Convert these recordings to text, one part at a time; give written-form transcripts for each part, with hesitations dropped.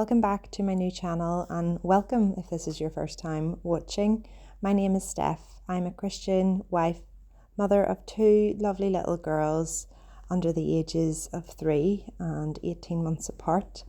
Welcome back to my new channel and welcome if this is your first time watching. My name is Steph. I'm a Christian wife, mother of two lovely little girls under the ages of 3 and 18 months apart.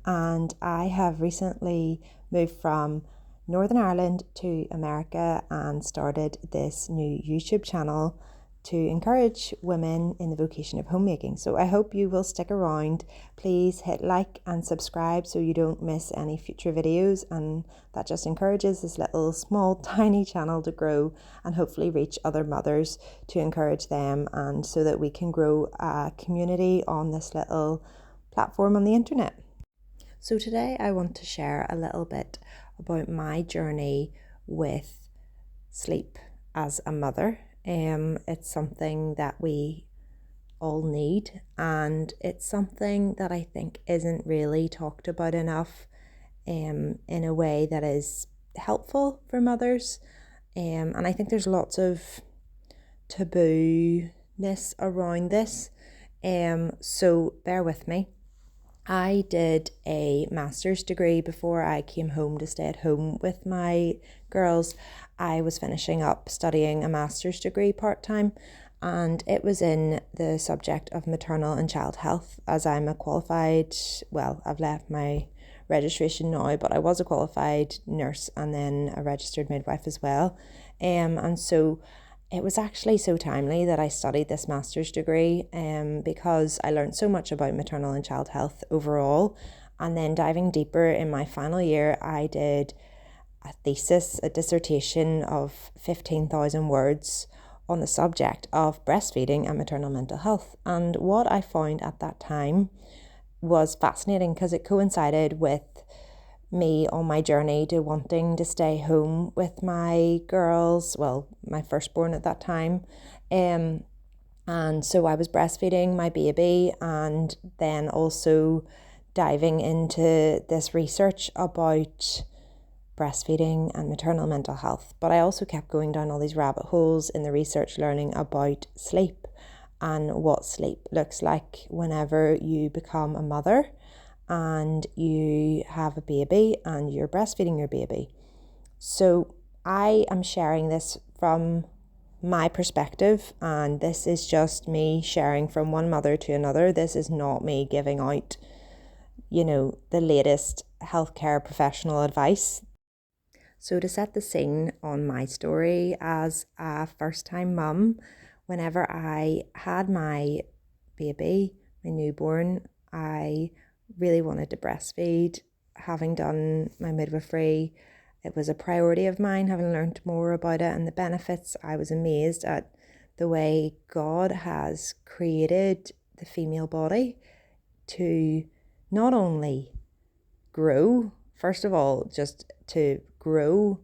And I have recently moved from Northern Ireland to America and started this new YouTube channel to encourage women in the vocation of homemaking. So I hope you will stick around. Please hit like and subscribe so you don't miss any future videos, and that just encourages this little small tiny channel to grow and hopefully reach other mothers to encourage them, and so that we can grow a community on this little platform on the internet. So today I want to share a little bit about my journey with sleep as a mother. It's something that we all need, and it's something that I think isn't really talked about enough in a way that is helpful for mothers. And I think there's lots of taboo-ness around this. So bear with me. I did a master's degree before I came home to stay at home with my girls. I was finishing up studying a master's degree part-time, and it was in the subject of maternal and child health, as I'm a qualified, well, I've left my registration now, but I was a qualified nurse and then a registered midwife as well. And so it was actually so timely that I studied this master's degree because I learned so much about maternal and child health overall. And then diving deeper in my final year, I did a thesis, a dissertation of 15,000 words on the subject of breastfeeding and maternal mental health. And what I found at that time was fascinating because it coincided with me on my journey to wanting to stay home with my girls, well, my firstborn at that time. And so I was breastfeeding my baby and then also diving into this research about breastfeeding and maternal mental health. But I also kept going down all these rabbit holes in the research, learning about sleep and what sleep looks like whenever you become a mother and you have a baby and you're breastfeeding your baby. So I am sharing this from my perspective, and this is just me sharing from one mother to another. This is not me giving out, the latest healthcare professional advice. So to set the scene on my story as a first-time mum, whenever I had my baby, my newborn, I really wanted to breastfeed. Having done my midwifery, it was a priority of mine. Having learned more about it and the benefits, I was amazed at the way God has created the female body to not only grow, first of all, just to grow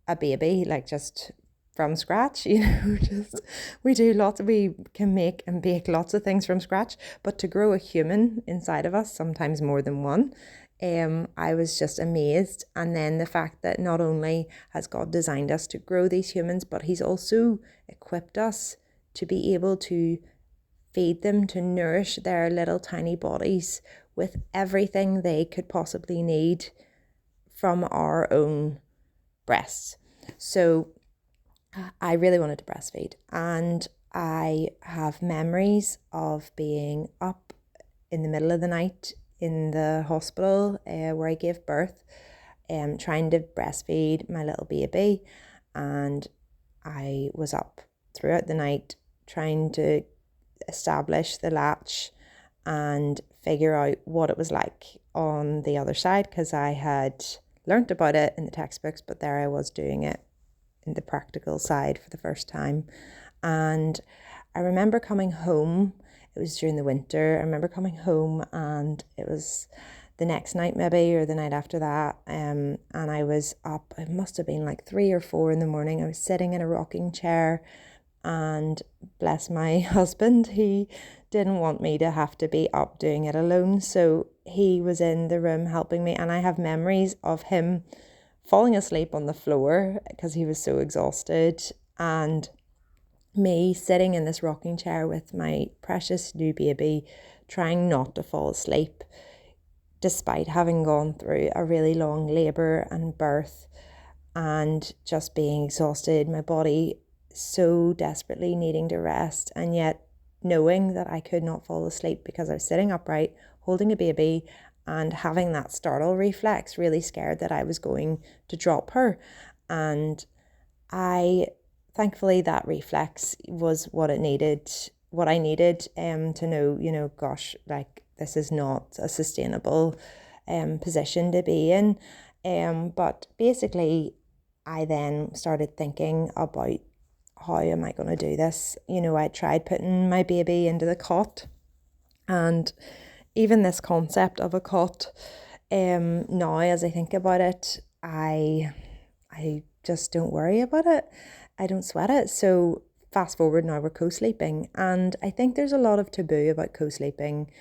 a baby, like just from scratch, just we can make and bake lots of things from scratch, but to grow a human inside of us, sometimes more than one, I was just amazed. And then the fact that not only has God designed us to grow these humans, but he's also equipped us to be able to feed them, to nourish their little tiny bodies with everything they could possibly need from our own breasts. So I really wanted to breastfeed, and I have memories of being up in the middle of the night in the hospital where I gave birth, trying to breastfeed my little baby, and I was up throughout the night trying to establish the latch and figure out what it was like on the other side, because I had learnt about it in the textbooks, but there I was doing it in the practical side for the first time. And I remember coming home, it was during the winter, I remember coming home and it was the next night maybe, or the night after that, and I was up, it must have been like 3 or 4 in the morning. I was sitting in a rocking chair, and bless my husband, he didn't want me to have to be up doing it alone, so he was in the room helping me. And I have memories of him falling asleep on the floor because he was so exhausted, and me sitting in this rocking chair with my precious new baby, trying not to fall asleep, despite having gone through a really long labour and birth and just being exhausted, my body so desperately needing to rest, and yet knowing that I could not fall asleep because I was sitting upright, holding a baby, and having that startle reflex, really scared that I was going to drop her. And I, thankfully, that reflex was what it needed, what I needed to know, gosh, like this is not a sustainable position to be in. But basically, I then started thinking about how am I going to do this? I tried putting my baby into the cot, and even this concept of a cot, now as I think about it, I just don't worry about it. I don't sweat it. So fast forward now, we're co-sleeping, and I think there's a lot of taboo about co-sleeping.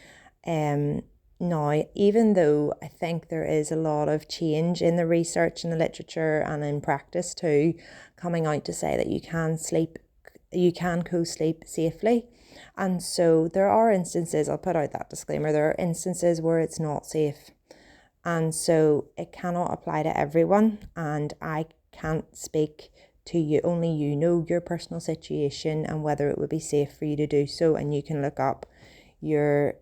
Now, even though I think there is a lot of change in the research and the literature and in practice too, coming out to say that you can co-sleep safely. And so there are instances, I'll put out that disclaimer, there are instances where it's not safe. And so it cannot apply to everyone. And I can't speak to you, only you know your personal situation and whether it would be safe for you to do so. And you can look up your,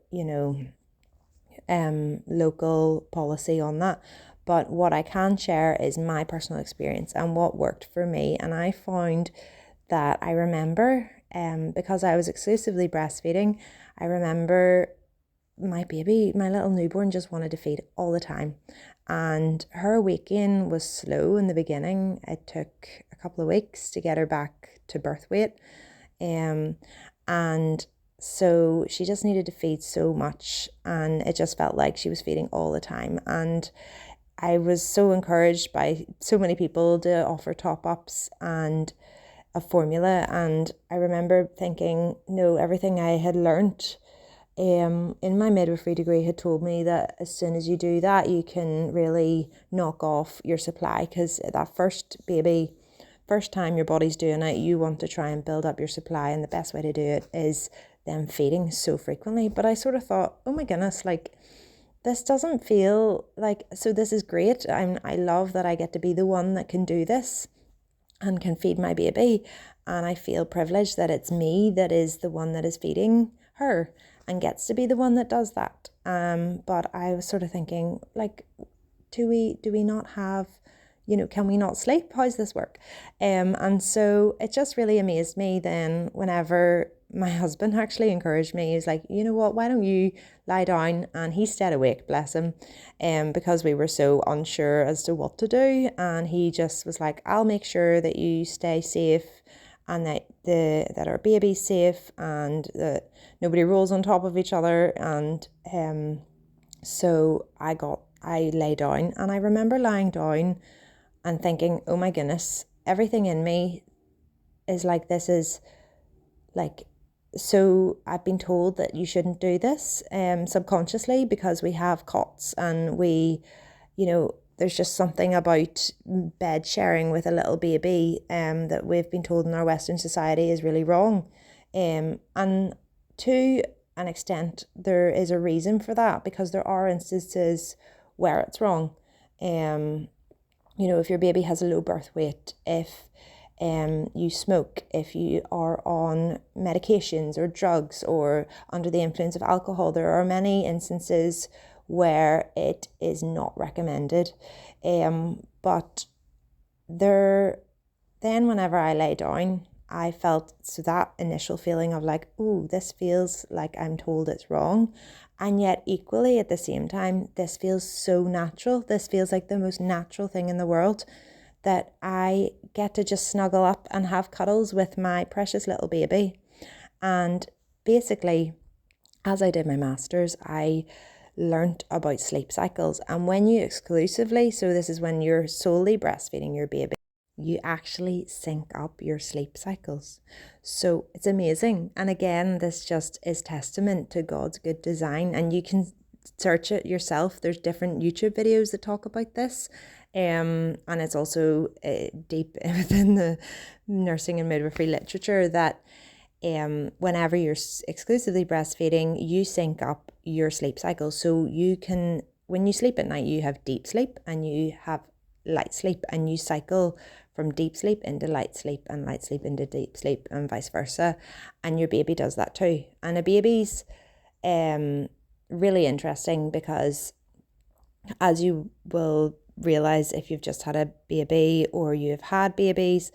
local policy on that. But what I can share is my personal experience and what worked for me. And I found that I remember, because I was exclusively breastfeeding, I remember my baby, my little newborn, just wanted to feed all the time. And her weight-gain was slow in the beginning. It took a couple of weeks to get her back to birth weight. And so she just needed to feed so much, and it just felt like she was feeding all the time. And I was so encouraged by so many people to offer top-ups and a formula. And I remember thinking, no, everything I had learnt in my midwifery degree had told me that as soon as you do that, you can really knock off your supply, because that first time your body's doing it, you want to try and build up your supply, and the best way to do it is them feeding so frequently. But I sort of thought, oh my goodness, like this doesn't feel like, so this is great. I love that I get to be the one that can do this and can feed my baby, and I feel privileged that it's me that is the one that is feeding her and gets to be the one that does that. But I was sort of thinking, like, do we not have, can we not sleep? How's this work? And so it just really amazed me then whenever my husband actually encouraged me. He was like, you know what, why don't you lie down? And he stayed awake, bless him, because we were so unsure as to what to do. And he just was like, I'll make sure that you stay safe, and that our baby's safe, and that nobody rolls on top of each other. And so I lay down, and I remember lying down and thinking, oh my goodness, everything in me is like, this is like, so I've been told that you shouldn't do this subconsciously, because we have cots, and we, there's just something about bed sharing with a little baby that we've been told in our Western society is really wrong. And to an extent, there is a reason for that, because there are instances where it's wrong. If your baby has a low birth weight, if you smoke, if you are on medications or drugs or under the influence of alcohol, there are many instances where it is not recommended. But then whenever I lay down, I felt that initial feeling of like, ooh, this feels like I'm told it's wrong. And yet equally at the same time, this feels so natural. This feels like the most natural thing in the world, that I get to just snuggle up and have cuddles with my precious little baby. And basically, as I did my master's, I learnt about sleep cycles. And when you exclusively, so this is when you're solely breastfeeding your baby, you actually sync up your sleep cycles. So it's amazing. And again, this just is testament to God's good design. And you can search it yourself. There's different YouTube videos that talk about this. And it's also deep within the nursing and midwifery literature that whenever you're exclusively breastfeeding, you sync up your sleep cycle. So you can, when you sleep at night, you have deep sleep and you have light sleep, and you cycle from deep sleep into light sleep and light sleep into deep sleep and vice versa. And your baby does that too. And a baby's really interesting because, as you will realize if you've just had a baby or you've had babies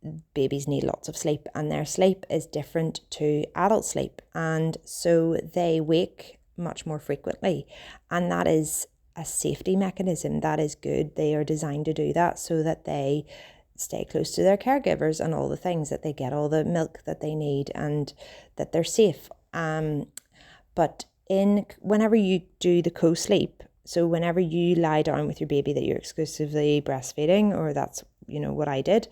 need lots of sleep, and their sleep is different to adult sleep. And so they wake much more frequently. And that is a safety mechanism. That is good. They are designed to do that so that they stay close to their caregivers and all the things, that they get all the milk that they need and that they're safe. But whenever you do the co-sleep, so whenever you lie down with your baby that you're exclusively breastfeeding, or that's, what I did,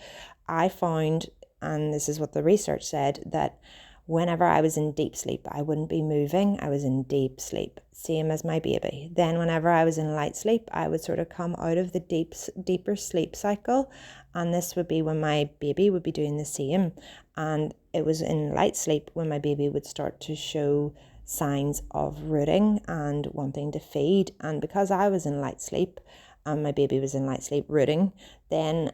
I found, and this is what the research said, that whenever I was in deep sleep, I wouldn't be moving. I was in deep sleep, same as my baby. Then whenever I was in light sleep, I would sort of come out of the deeper sleep cycle. And this would be when my baby would be doing the same. And it was in light sleep when my baby would start to show signs of rooting and wanting to feed. And because I was in light sleep and my baby was in light sleep rooting, then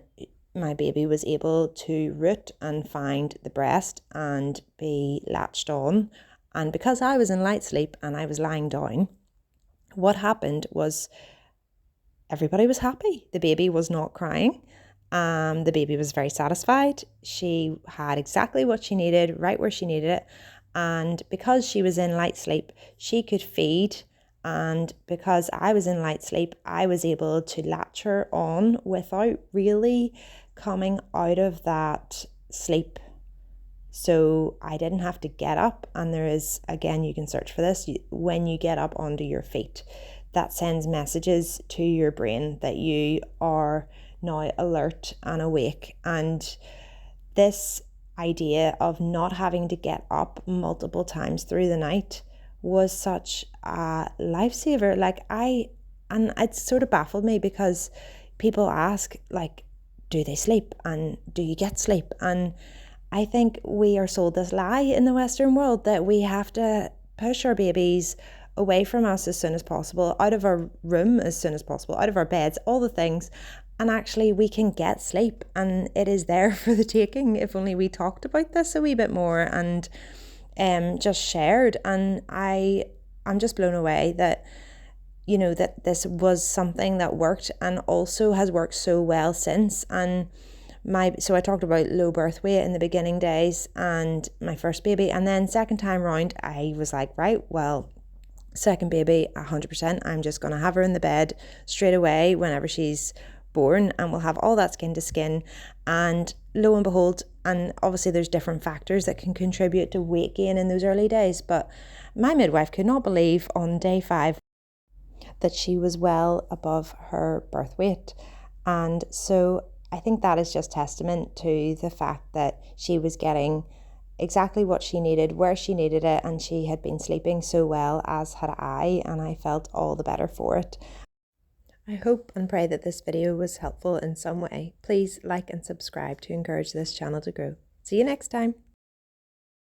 my baby was able to root and find the breast and be latched on. And because I was in light sleep and I was lying down, what happened was everybody was happy. The baby was not crying. The baby was very satisfied. She had exactly what she needed, right where she needed it. And because she was in light sleep, she could feed. And because I was in light sleep, I was able to latch her on without really coming out of that sleep. So I didn't have to get up. And there is, again, you can search for this, when you get up onto your feet, that sends messages to your brain that you are now alert and awake. And this idea of not having to get up multiple times through the night was such a lifesaver. And it sort of baffled me because people ask, do they sleep and do you get sleep? And I think we are sold this lie in the Western world that we have to push our babies away from us as soon as possible, out of our room as soon as possible, out of our beds, all the things. And actually we can get sleep, and it is there for the taking if only we talked about this a wee bit more and just shared. And I'm just blown away that, that this was something that worked and also has worked so well since. And so I talked about low birth weight in the beginning days and my first baby, and then second time round I was like, right, well, second baby 100%, I'm just going to have her in the bed straight away whenever she's born, and we'll have all that skin to skin. And lo and behold, and obviously there's different factors that can contribute to weight gain in those early days, but my midwife could not believe on day 5 that she was well above her birth weight. And so I think that is just testament to the fact that she was getting exactly what she needed, where she needed it, and she had been sleeping so well, as had I, and I felt all the better for it. I hope and pray that this video was helpful in some way. Please like and subscribe to encourage this channel to grow. See you next time.